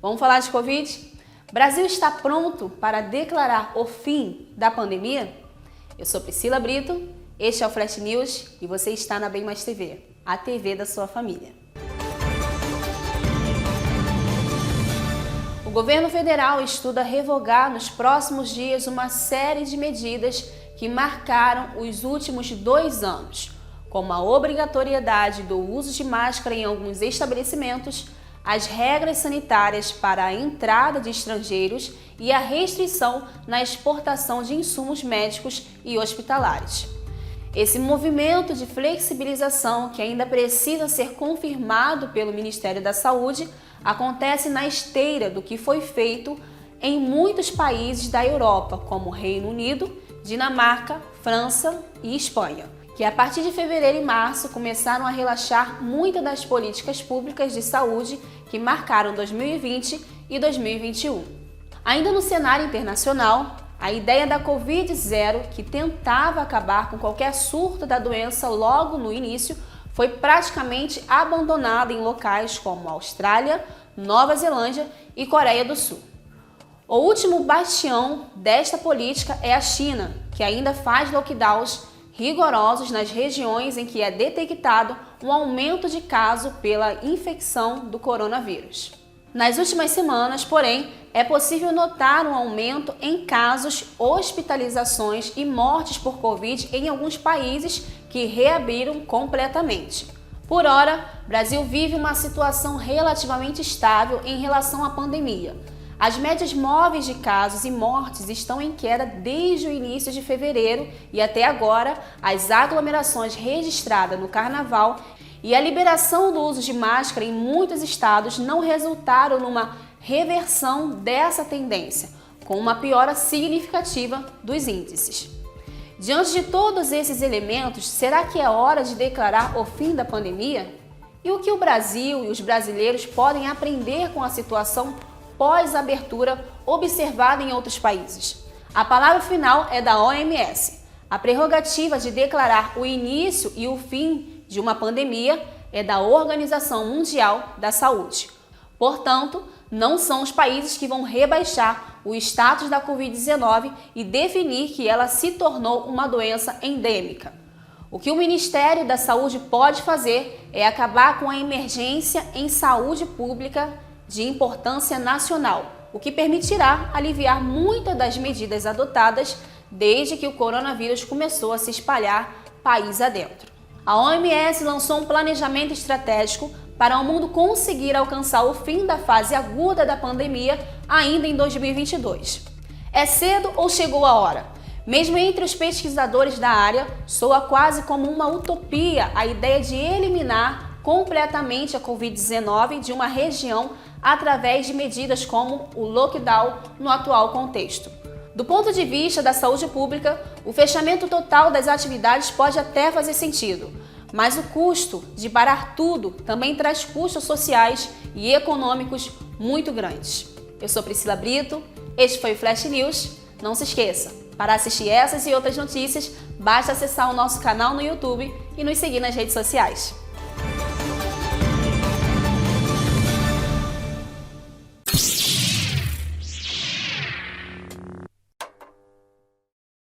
Vamos falar de Covid? Brasil está pronto para declarar o fim da pandemia? Eu sou Priscila Brito, este é o Flash News e você está na Bem Mais TV, a TV da sua família. O governo federal estuda revogar nos próximos dias uma série de medidas que marcaram os últimos 2 anos, como a obrigatoriedade do uso de máscara em alguns estabelecimentos, as regras sanitárias para a entrada de estrangeiros e a restrição na exportação de insumos médicos e hospitalares. Esse movimento de flexibilização, que ainda precisa ser confirmado pelo Ministério da Saúde, acontece na esteira do que foi feito em muitos países da Europa, como Reino Unido, Dinamarca, França e Espanha, que a partir de fevereiro e março começaram a relaxar muitas das políticas públicas de saúde que marcaram 2020 e 2021. Ainda no cenário internacional, a ideia da Covid-0, que tentava acabar com qualquer surto da doença logo no início, foi praticamente abandonada em locais como Austrália, Nova Zelândia e Coreia do Sul. O último bastião desta política é a China, que ainda faz lockdowns rigorosos nas regiões em que é detectado um aumento de casos pela infecção do coronavírus. Nas últimas semanas, porém, é possível notar um aumento em casos, hospitalizações e mortes por Covid em alguns países que reabriram completamente. Por hora, o Brasil vive uma situação relativamente estável em relação à pandemia. As médias móveis de casos e mortes estão em queda desde o início de fevereiro e até agora as aglomerações registradas no Carnaval e a liberação do uso de máscara em muitos estados não resultaram numa reversão dessa tendência, com uma piora significativa dos índices. Diante de todos esses elementos, será que é hora de declarar o fim da pandemia? E o que o Brasil e os brasileiros podem aprender com a situação pós-abertura observada em outros países? A palavra final é da OMS. A prerrogativa de declarar o início e o fim de uma pandemia é da Organização Mundial da Saúde. Portanto, não são os países que vão rebaixar o status da Covid-19 e definir que ela se tornou uma doença endêmica. O que o Ministério da Saúde pode fazer é acabar com a emergência em saúde pública de importância nacional, o que permitirá aliviar muitas das medidas adotadas desde que o coronavírus começou a se espalhar país adentro. A OMS lançou um planejamento estratégico para o mundo conseguir alcançar o fim da fase aguda da pandemia ainda em 2022. É cedo ou chegou a hora? Mesmo entre os pesquisadores da área, soa quase como uma utopia a ideia de eliminar completamente a Covid-19 de uma região através de medidas como o lockdown no atual contexto. Do ponto de vista da saúde pública, o fechamento total das atividades pode até fazer sentido, mas o custo de parar tudo também traz custos sociais e econômicos muito grandes. Eu sou Priscila Brito, este foi o Flash News. Não se esqueça, para assistir essas e outras notícias, basta acessar o nosso canal no YouTube e nos seguir nas redes sociais.